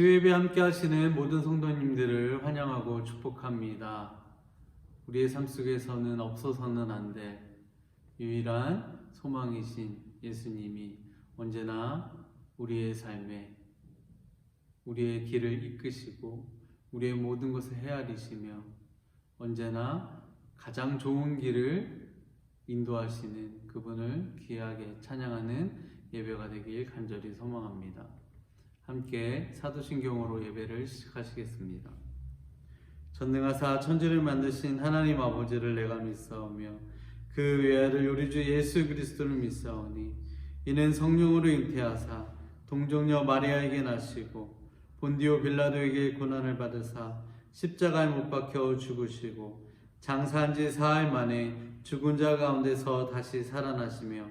주예배 함께 하시는 모든 성도님들을 환영하고 축복합니다. 우리의 삶 속에서는 없어서는 안 될 유일한 소망이신 예수님이 언제나 우리의 삶에 우리의 길을 이끄시고 우리의 모든 것을 헤아리시며 언제나 가장 좋은 길을 인도하시는 그분을 귀하게 찬양하는 예배가 되길 간절히 소망합니다. 함께 사도신경으로 예배를 시작하시겠습니다. 전능하사 천지를 만드신 하나님 아버지를 내가 믿사오며 그 외아들 우리 주 예수 그리스도를 믿사오니 이는 성령으로 잉태하사 동정녀 마리아에게 나시고 본디오 빌라도에게 고난을 받으사 십자가에 못 박혀 죽으시고 장사한 지 사흘 만에 죽은 자 가운데서 다시 살아나시며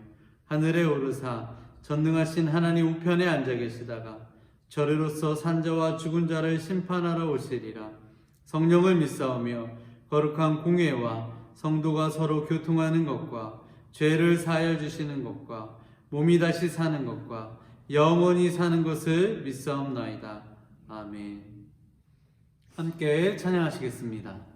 하늘에 오르사 전능하신 하나님 우편에 앉아 계시다가 저리로서 산자와 죽은 자를 심판하러 오시리라. 성령을 믿사오며 거룩한 공회와 성도가 서로 교통하는 것과 죄를 사하여 주시는 것과 몸이 다시 사는 것과 영원히 사는 것을 믿사옵나이다. 아멘. 함께 찬양하시겠습니다.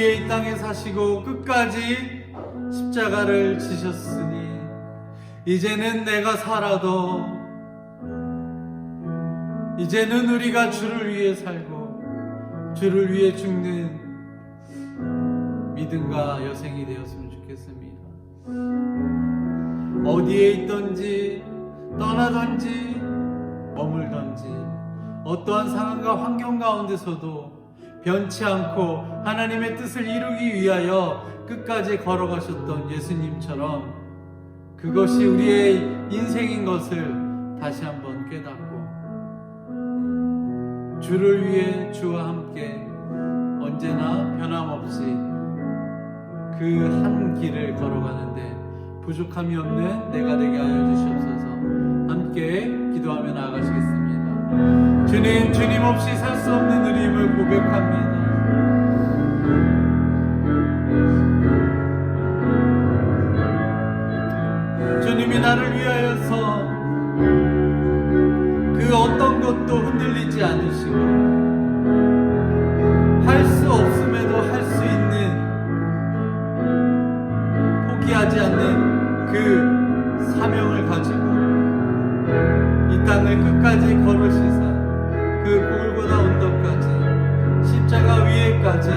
위해 이 땅에 사시고 끝까지 십자가를 지셨으니 이제는 내가 살아도 이제는 우리가 주를 위해 살고 주를 위해 죽는 믿음과 여생이 되었으면 좋겠습니다. 어디에 있든지 떠나든지 머물든지 어떠한 상황과 환경 가운데서도 변치 않고 하나님의 뜻을 이루기 위하여 끝까지 걸어가셨던 예수님처럼 그것이 우리의 인생인 것을 다시 한번 깨닫고 주를 위해 주와 함께 언제나 변함없이 그 한 길을 걸어가는데 부족함이 없는 내가 되게 하여 주시옵소서. 함께 기도하며 나아가시겠습니다. 주님, 주님 없이 살 수 없는 우리임을 고백합니다. 주님이 나를 위하여서 그 어떤 것도 흔들리지 않으시고 할 수 없음에도 할 수 있는 포기하지 않는 그 사명을 가지고 이 땅을 끝까지 걸으시사 그 골고다 언덕까지 십자가 위에까지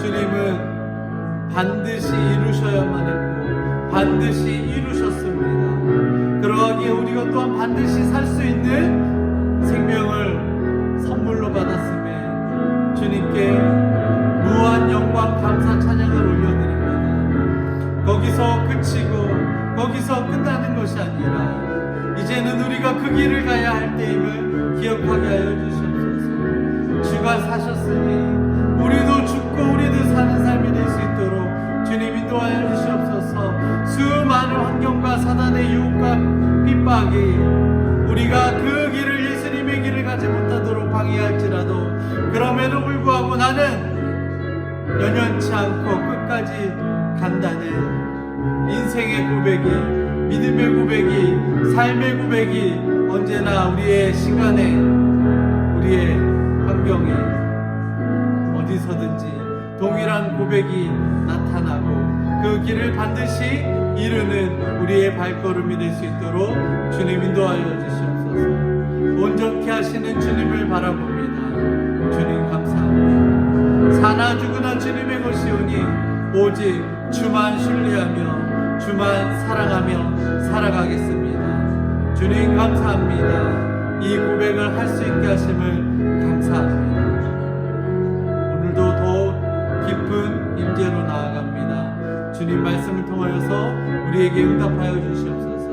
주님은 반드시 이루셔야만 했고 반드시 이루셨습니다. 그러하기에 우리가 또한 반드시 살 수 있는 생명을 선물로 받았음에 주님께 무한 영광 감사 찬양을 올려드립니다. 거기서 그치고 거기서 끝나는 것이 아니라 이제는 우리가 그 길을 가야 할 때임을 기억하게 하여 주시옵소서. 주가 사셨으니 우리도 죽고 우리도 사는 삶이 될 수 있도록 주님 인도하여 주시옵소서. 수많은 환경과 사단의 유혹과 핍박이 우리가 그 길을 예수님의 길을 가지 못하도록 방해할지라도 그럼에도 불구하고 나는 연연치 않고 끝까지 간다는 인생의 고백이, 믿음의 고백이, 삶의 고백이 언제나 우리의 시간에, 우리의 환경에 어디서든지 동일한 고백이 나타나고 그 길을 반드시 이루는 우리의 발걸음이 될 수 있도록 주님 인도하여 주시옵소서. 온전케 하시는 주님을 바라봅니다. 주님 감사합니다. 사나 죽으나 주님의 것이오니 오직 주만 신뢰하며 주만 사랑하며 살아가겠습니다. 주님 감사합니다. 이 고백을 할 수 있게 하심을 감사합니다. 오늘도 더 깊은 임재로 나아갑니다. 주님 말씀을 통하여서 우리에게 응답하여 주시옵소서.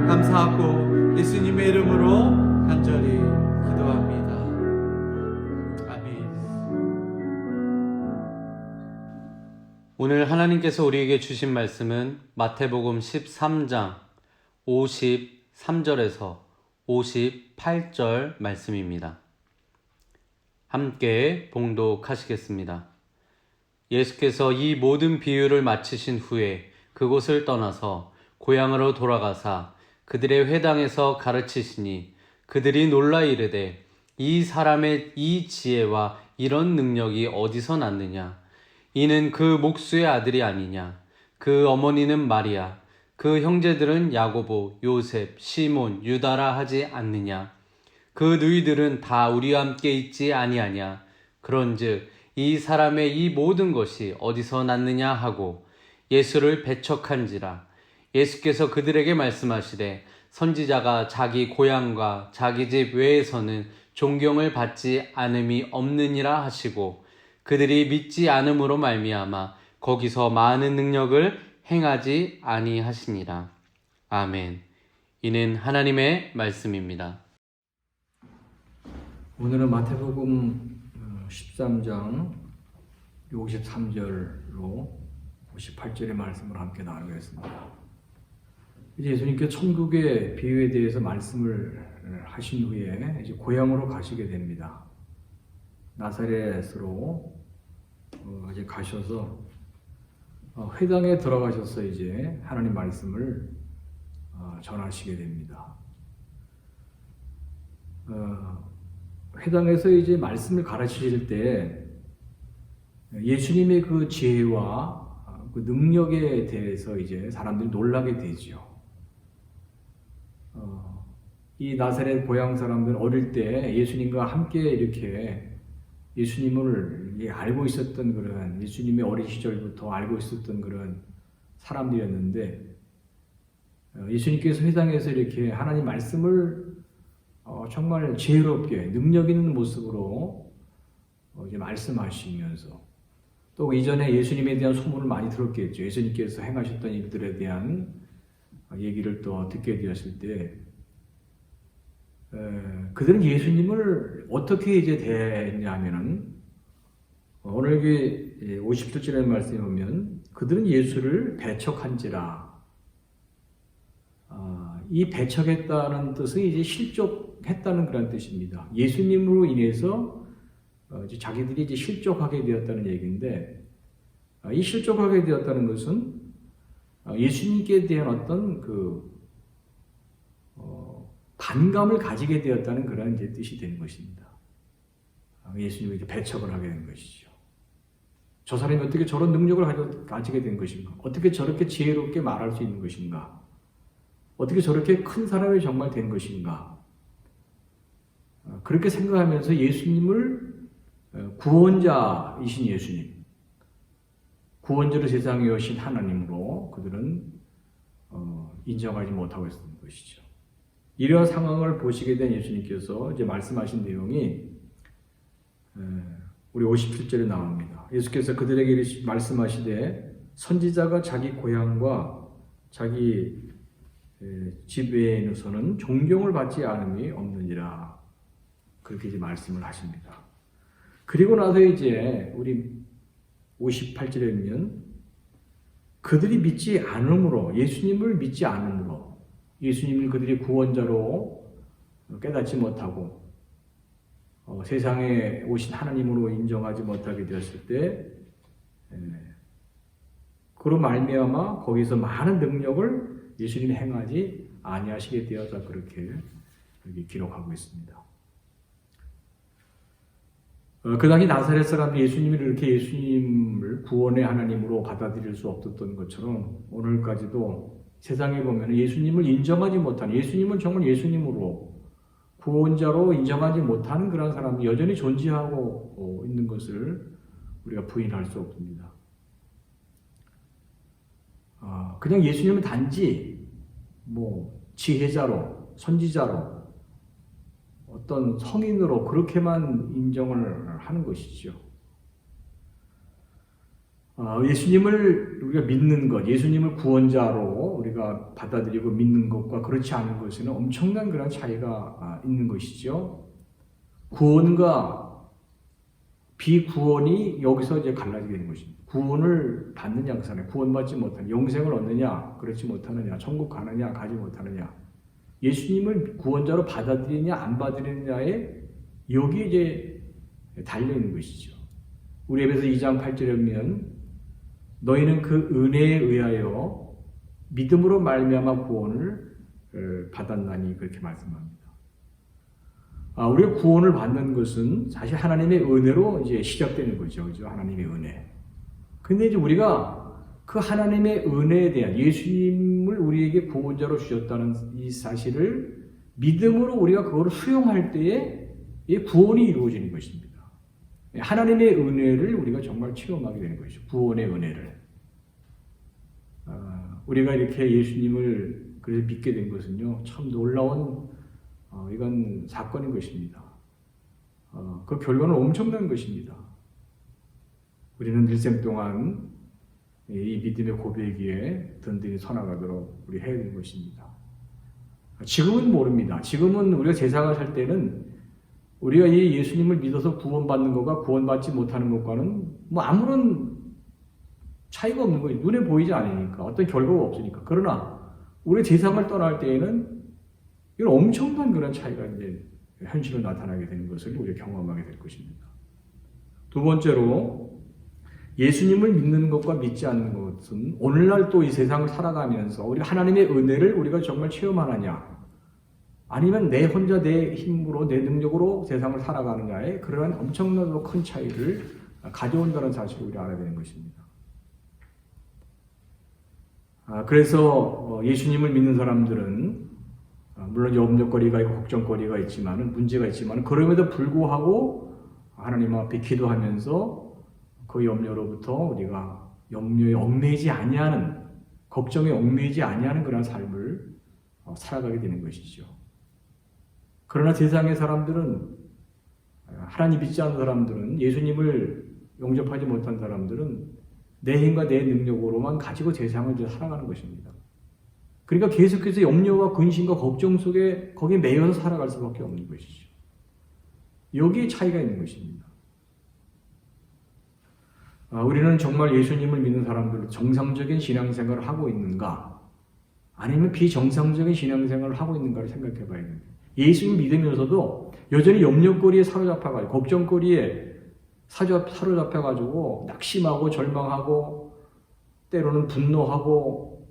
감사하고 예수님의 이름으로 간절히 기도합니다. 아멘. 오늘 하나님께서 우리에게 주신 말씀은 마태복음 13장 53절에서 58절 말씀입니다. 함께 봉독하시겠습니다. 예수께서 이 모든 비유를 마치신 후에 그곳을 떠나서 고향으로 돌아가사 그들의 회당에서 가르치시니 그들이 놀라 이르되 이 사람의 이 지혜와 이런 능력이 어디서 났느냐? 이는 그 목수의 아들이 아니냐? 그 어머니는 마리아, 그 형제들은 야고보, 요셉, 시몬, 유다라 하지 않느냐? 그 너희들은 다 우리와 함께 있지 아니하냐? 그런즉 이 사람의 이 모든 것이 어디서 났느냐 하고 예수를 배척한지라. 예수께서 그들에게 말씀하시되 선지자가 자기 고향과 자기 집 외에서는 존경을 받지 않음이 없느니라 하시고 그들이 믿지 않음으로 말미암아 거기서 많은 능력을 행하지 아니하시니라. 아멘. 이는 하나님의 말씀입니다. 오늘은 마태복음 13장 53절로 58절의 말씀을 함께 나누겠습니다. 이제 예수님께 천국의 비유에 대해서 말씀을 하신 후에 이제 고향으로 가시게 됩니다. 나사렛으로 이제 가셔서 회당에 들어가셔서 이제 하나님 말씀을 전하시게 됩니다. 회당에서 이제 말씀을 가르치실 때 예수님의 그 지혜와 그 능력에 대해서 이제 사람들이 놀라게 되죠. 이 나사렛 고향 사람들은 어릴 때 예수님과 함께 이렇게 예수님을 알고 있었던 그런, 예수님의 어린 시절부터 알고 있었던 그런 사람들이었는데, 예수님께서 회당에서 이렇게 하나님 말씀을 정말 지혜롭게 능력 있는 모습으로 이제 말씀하시면서, 또 이전에 예수님에 대한 소문을 많이 들었겠죠. 예수님께서 행하셨던 일들에 대한 얘기를 또 듣게 되었을 때, 그들은 예수님을 어떻게 이제 대했냐면은, 오늘 57절의 말씀에 보면, 그들은 예수를 배척한지라. 이 배척했다는 뜻은 이제 실족했다는 그런 뜻입니다. 예수님으로 인해서 이제 자기들이 이제 실족하게 되었다는 얘기인데, 이 실족하게 되었다는 것은 예수님께 대한 어떤 반감을 가지게 되었다는 그런 이제 뜻이 되는 것입니다. 예수님을 이제 배척을 하게 된 것이죠. 저 사람이 어떻게 저런 능력을 가지게 된 것인가? 어떻게 저렇게 지혜롭게 말할 수 있는 것인가? 어떻게 저렇게 큰 사람이 정말 된 것인가? 그렇게 생각하면서 예수님을 구원자이신 예수님, 구원자로 세상에 오신 하나님으로 그들은 인정하지 못하고 있었던 것이죠. 이러한 상황을 보시게 된 예수님께서 이제 말씀하신 내용이 우리 57절에 나옵니다. 예수께서 그들에게 말씀하시되 선지자가 자기 고향과 자기 집 외에서는 존경을 받지 않음이 없느니라. 그렇게 이제 말씀을 하십니다. 그리고 나서 이제 우리 58절에 보면 그들이 믿지 않음으로, 예수님을 믿지 않음으로, 예수님을 그들이 구원자로 깨닫지 못하고 세상에 오신 하나님으로 인정하지 못하게 되었을 때, 그로 말미암아 거기서 많은 능력을 예수님이 행하지 아니하시게 되어서 그렇게 여기 기록하고 있습니다. 그 당시 나사렛 사람들이 예수님을 이렇게 예수님을 구원의 하나님으로 받아들일 수 없었던 것처럼 오늘까지도 세상에 보면 예수님을 인정하지 못하는, 예수님은 정말 예수님으로 구원자로 인정하지 못하는 그런 사람이 여전히 존재하고 있는 것을 우리가 부인할 수 없습니다. 그냥 예수님은 단지 지혜자로, 선지자로, 어떤 성인으로 그렇게만 인정을 하는 것이죠. 예수님을 우리가 믿는 것, 예수님을 구원자로 우리가 받아들이고 믿는 것과 그렇지 않은 것에는 엄청난 그런 차이가 있는 것이죠. 구원과 비구원이 여기서 이제 갈라지게 되는 것입니다. 구원을 받느냐, 그 사람이 구원받지 못하느냐, 영생을 얻느냐, 그렇지 못하느냐, 천국 가느냐, 가지 못하느냐, 예수님을 구원자로 받아들이냐, 안 받아들이느냐에 여기에 이제 달려있는 것이죠. 우리 에베소 2장 8절에 보면 너희는 그 은혜에 의하여 믿음으로 말미암아 구원을 받았나니 그렇게 말씀합니다. 우리가 구원을 받는 것은 사실 하나님의 은혜로 이제 시작되는 거죠. 그죠? 하나님의 은혜. 근데 이제 우리가 그 하나님의 은혜에 대한, 예수님을 우리에게 구원자로 주셨다는 이 사실을 믿음으로 우리가 그걸 수용할 때에 이 구원이 이루어지는 것입니다. 하나님의 은혜를 우리가 정말 체험하게 되는 것이죠. 구원의 은혜를. 우리가 이렇게 예수님을 그래서 믿게 된 것은요, 참 놀라운 이건 사건인 것입니다. 그 결과는 엄청난 것입니다. 우리는 일생 동안 이 믿음의 고백에 든든히 서나가도록 우리 해야 되는 것입니다. 지금은 모릅니다. 지금은 우리가 세상을 살 때는 우리가 이 예수님을 믿어서 구원받는 것과 구원받지 못하는 것과는 아무런 차이가 없는 거예요. 눈에 보이지 않으니까. 어떤 결과가 없으니까. 그러나 우리 세상을 떠날 때에는 이런 엄청난 그런 차이가 이제 현실로 나타나게 되는 것을 우리가 경험하게 될 것입니다. 두 번째로 예수님을 믿는 것과 믿지 않는 것은 오늘날 또 이 세상을 살아가면서 우리가 하나님의 은혜를 우리가 정말 체험하느냐, 아니면 내 혼자 내 힘으로 내 능력으로 세상을 살아가느냐에 그러한 엄청나고 큰 차이를 가져온다는 사실을 우리 알아야 되는 것입니다. 그래서 예수님을 믿는 사람들은 물론 염려거리가 있고 걱정거리가 있지만 문제가 있지만 그럼에도 불구하고 하나님 앞에 기도하면서 그 염려로부터 우리가 염려에 얽매이지 아니하는 걱정에 얽매이지 아니하는 그런 삶을 살아가게 되는 것이죠. 그러나 세상의 사람들은 하나님 믿지 않는 사람들은 예수님을 영접하지 못한 사람들은 내 힘과 내 능력으로만 가지고 세상을 이제 살아가는 것입니다. 그러니까 계속해서 염려와 근심과 걱정 속에 거기에 매여서 살아갈 수밖에 없는 것이죠. 여기에 차이가 있는 것입니다. 우리는 정말 예수님을 믿는 사람들 정상적인 신앙생활을 하고 있는가 아니면 비정상적인 신앙생활을 하고 있는가를 생각해 봐야 됩니다. 예수님 믿으면서도 여전히 염려거리에 사로잡혀가지고 걱정거리에 사로잡혀가지고 낙심하고 절망하고 때로는 분노하고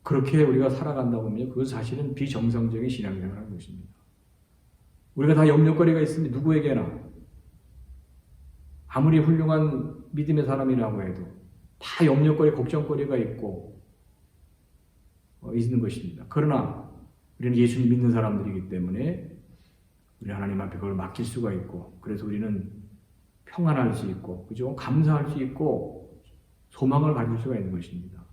그렇게 우리가 살아간다고 하면 그것 사실은 비정상적인 신앙생활을 하는 것입니다. 우리가 다 염려거리가 있으면 누구에게나 아무리 훌륭한 믿음의 사람이라고 해도 다 염려거리, 걱정거리가 있고 있는 것입니다. 그러나 우리는 예수님 믿는 사람들이기 때문에 우리 하나님 앞에 그걸 맡길 수가 있고 그래서 우리는 평안할 수 있고 그죠? 감사할 수 있고 소망을 가질 수가 있는 것입니다.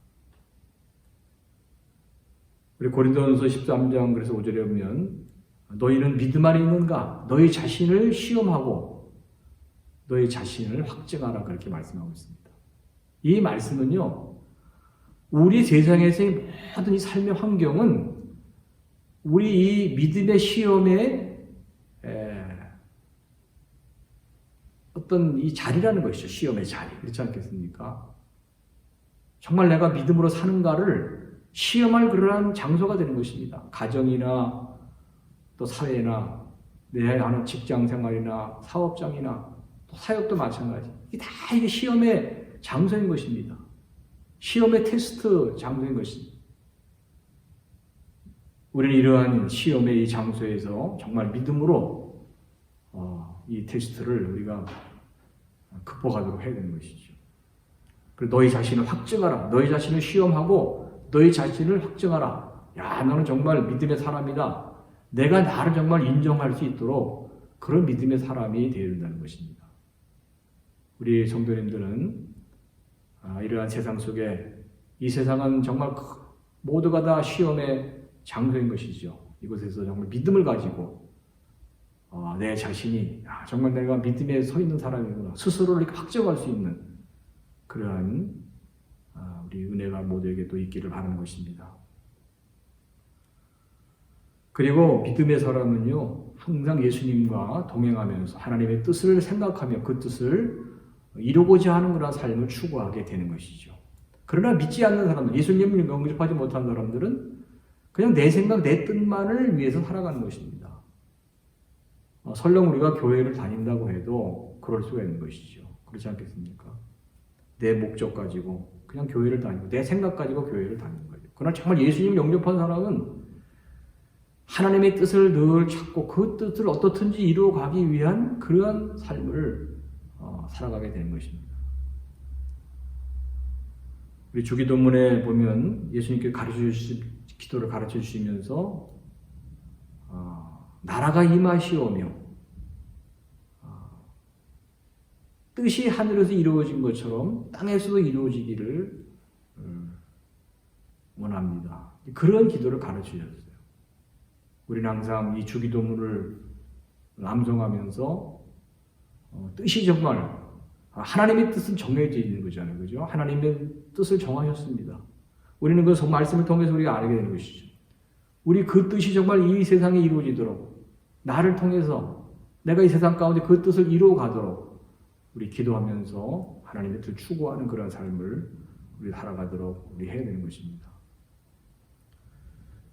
우리 고린도전서 13장 그래서 5절에 보면 너희는 믿음 안에 있는가? 너희 자신을 시험하고 너희 자신을 확증하라 그렇게 말씀하고 있습니다. 이 말씀은요. 우리 세상에서의 모든 이 삶의 환경은 우리 이 믿음의 시험에 어떤 이 자리라는 것이죠. 시험의 자리. 그렇지 않겠습니까? 정말 내가 믿음으로 사는가를 시험할 그러한 장소가 되는 것입니다. 가정이나 또 사회나 내 하는 직장 생활이나 사업장이나 또 사역도 마찬가지. 이게 다 이게 시험의 장소인 것입니다. 시험의 테스트 장소인 것입니다. 우리는 이러한 시험의 이 장소에서 정말 믿음으로 이 테스트를 우리가 극복하도록 해야 되는 것이죠. 그리고 너희 자신을 확증하라. 너희 자신을 시험하고 너희 자신을 확증하라. 야, 너는 정말 믿음의 사람이다. 내가 나를 정말 인정할 수 있도록 그런 믿음의 사람이 되어야 된다는 것입니다. 우리 성도님들은 이러한 세상 속에 이 세상은 정말 모두가 다 시험의 장소인 것이죠. 이곳에서 정말 믿음을 가지고 내 자신이 정말 내가 믿음에 서 있는 사람이구나 스스로를 이렇게 확정할 수 있는 그러한 우리 은혜가 모두에게 또 있기를 바라는 것입니다. 그리고 믿음의 사람은요 항상 예수님과 동행하면서 하나님의 뜻을 생각하며 그 뜻을 이루고자 하는 그런 삶을 추구하게 되는 것이죠. 그러나 믿지 않는 사람들, 예수님을 영접하지 못한 사람들은 그냥 내 생각, 내 뜻만을 위해서 살아가는 것입니다. 설령 우리가 교회를 다닌다고 해도 그럴 수가 있는 것이죠. 그렇지 않겠습니까? 내 목적 가지고 그냥 교회를 다니고 내 생각 가지고 교회를 다니는 거죠. 그러나 정말 예수님을 영접한 사람은 하나님의 뜻을 늘 찾고 그 뜻을 어떻든지 이루어가기 위한 그러한 삶을 살아가게 되는 것입니다. 우리 주기도문에 보면 예수님께 기도를 가르쳐 주시면서 나라가 임하시오며 뜻이 하늘에서 이루어진 것처럼 땅에서도 이루어지기를 원합니다. 그런 기도를 가르쳐 주셨어요. 우리는 항상 이 주기도문을 암송하면서 뜻이 정말 하나님의 뜻은 정해져 있는 거잖아요. 그죠? 하나님의 뜻을 정하셨습니다. 우리는 그 말씀을 통해서 우리가 알게 되는 것이죠. 우리 그 뜻이 정말 이 세상에 이루어지도록 나를 통해서 내가 이 세상 가운데 그 뜻을 이루어 가도록 우리 기도하면서 하나님의 뜻을 추구하는 그런 삶을 우리 살아가도록 우리 해야 되는 것입니다.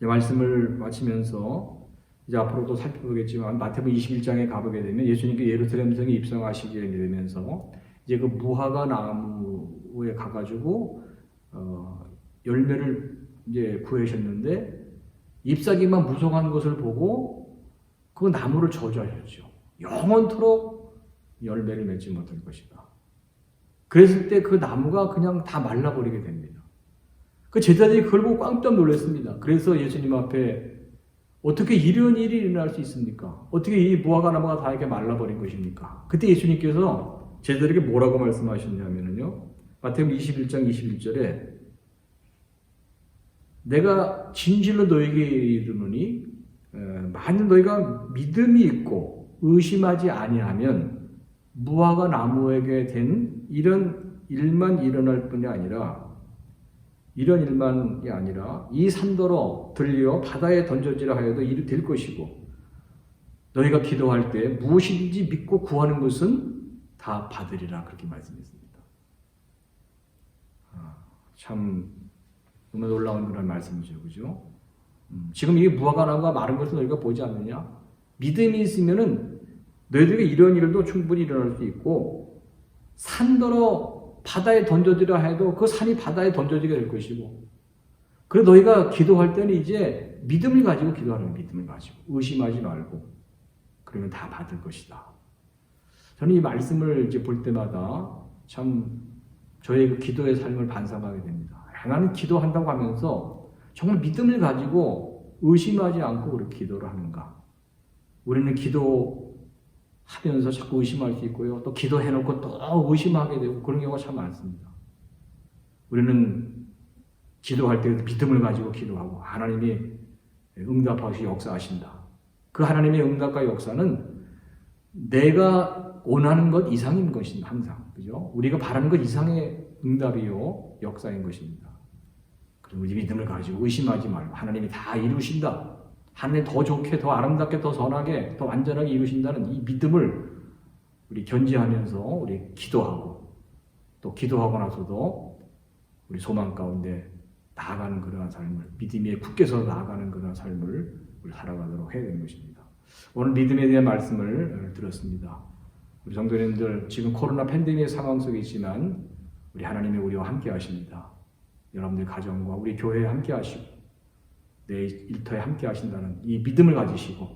이 말씀을 마치면서 이제 앞으로 또 살펴보겠지만 마태복음 21장에 가보게 되면 예수님께 예루살렘 성에 입성하시게 되면서 이제 그 무화과 나무에 가가지고 열매를 이제 구하셨는데 잎사귀만 무성한 것을 보고 그 나무를 저주하셨죠. 영원토록 열매를 맺지 못할 것이다. 그랬을 때 그 나무가 그냥 다 말라버리게 됩니다. 그 제자들이 그걸 보고 깜짝 놀랐습니다. 그래서 예수님 앞에 어떻게 이런 일이 일어날 수 있습니까? 어떻게 이 무화과 나무가 다 이렇게 말라버린 것입니까? 그때 예수님께서 제자들에게 뭐라고 말씀하셨냐면요. 마태복음 21장 21절에 내가 진실로 너에게 이르노니 만일 너희가 믿음이 있고 의심하지 아니하면 무화과 나무에게 된 이런 일만 일어날 뿐이 아니라 이런 일만이 아니라 이 산더러 들려 바다에 던져지라 하여도 이리 될 것이고 너희가 기도할 때 무엇이든지 믿고 구하는 것은 다 받으리라 그렇게 말씀했습니다. 참 너무 놀라운 그런 말씀이죠. 그죠? 지금 이 무화과 나무가 마른 것을 너희가 보지 않느냐? 믿음이 있으면은 너희들에게 이런 일도 충분히 일어날 수 있고 산더러 바다에 던져지라 해도 그 산이 바다에 던져지게 될 것이고 그래서 너희가 기도할 때는 이제 믿음을 가지고 기도하는 믿음을 가지고 의심하지 말고 그러면 다 받을 것이다. 저는 이 말씀을 이제 볼 때마다 참 저의 그 기도의 삶을 반성하게 됩니다. 나는 기도한다고 하면서 정말 믿음을 가지고 의심하지 않고 그렇게 기도를 하는가? 우리는 기도하면서 자꾸 의심할 수 있고요. 또 기도해놓고 또 의심하게 되고 그런 경우가 참 많습니다. 우리는 기도할 때 믿음을 가지고 기도하고 하나님이 응답하시 역사하신다. 그 하나님의 응답과 역사는 내가 원하는 것 이상인 것입니다. 항상. 그죠? 우리가 바라는 것 이상의 응답이요. 역사인 것입니다. 그리고 이 믿음을 가지고 의심하지 말고 하나님이 다 이루신다. 하나님 더 좋게, 더 아름답게, 더 선하게, 더 완전하게 이루신다는 이 믿음을 우리 견지하면서 우리 기도하고 또 기도하고 나서도 우리 소망 가운데 나아가는 그러한 삶을 믿음에 굳게서 나아가는 그러한 삶을 우리 살아가도록 해야 되는 것입니다. 오늘 믿음에 대한 말씀을 들었습니다. 우리 성도님들 지금 코로나 팬데믹 상황 속에 있지만 우리 하나님이 우리와 함께 하십니다. 여러분들 가정과 우리 교회에 함께 하시고 내 일터에 함께 하신다는 이 믿음을 가지시고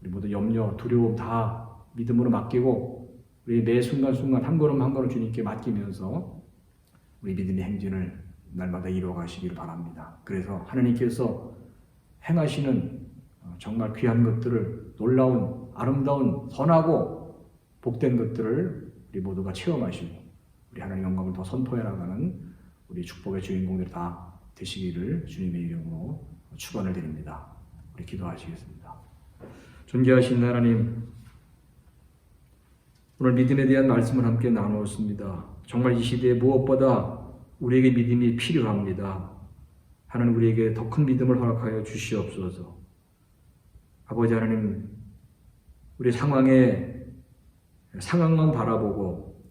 우리 모두 염려, 두려움 다 믿음으로 맡기고 우리 매 순간순간 한 걸음 한 걸음 주님께 맡기면서 우리 믿음의 행진을 날마다 이루어 가시기를 바랍니다. 그래서 하나님께서 행하시는 정말 귀한 것들을 놀라운 아름다운 선하고 복된 것들을 우리 모두가 체험하시고 우리 하나님 영광을 더 선포해 나가는 우리 축복의 주인공들이 다 되시기를 주님의 이름으로 축원을 드립니다. 우리 기도하시겠습니다. 존귀하신 하나님, 오늘 믿음에 대한 말씀을 함께 나누었습니다. 정말 이 시대에 무엇보다 우리에게 믿음이 필요합니다. 하나님 우리에게 더 큰 믿음을 허락하여 주시옵소서. 아버지 하나님, 우리 상황만 바라보고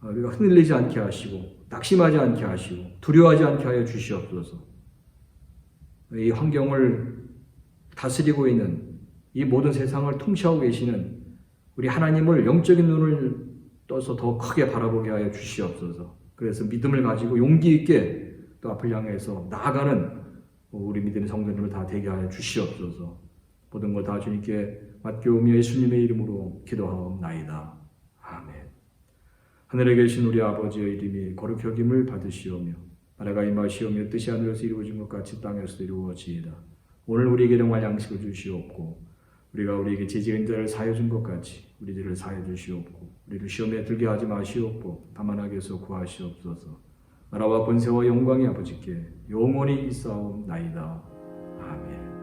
우리가 흔들리지 않게 하시고 낙심하지 않게 하시고 두려워하지 않게 하여 주시옵소서. 이 환경을 다스리고 있는 이 모든 세상을 통치하고 계시는 우리 하나님을 영적인 눈을 떠서 더 크게 바라보게 하여 주시옵소서. 그래서 믿음을 가지고 용기 있게 또 앞을 향해서 나아가는 우리 믿음의 성도님을 다 되게 하여 주시옵소서. 모든 것 다 주님께 맡겨오며 예수님의 이름으로 기도하옵나이다. 아멘. 하늘에 계신 우리 아버지의 이름이 거룩히 여김을 받으시오며 나라가 임하시오며 뜻이 하늘에서 이루어진 것 같이 땅에서도 이루어지이다. 오늘 우리에게 정말 양식을 주시옵고 우리가 우리에게 죄지은 자를 사하여 준 것 같이 우리 죄를 사하여 주시옵고 우리를 시험에 들게 하지 마시옵고 다만 악에서 구하시옵소서. 나라와 권세와 영광이 아버지께 영원히 있사옵나이다. 아멘.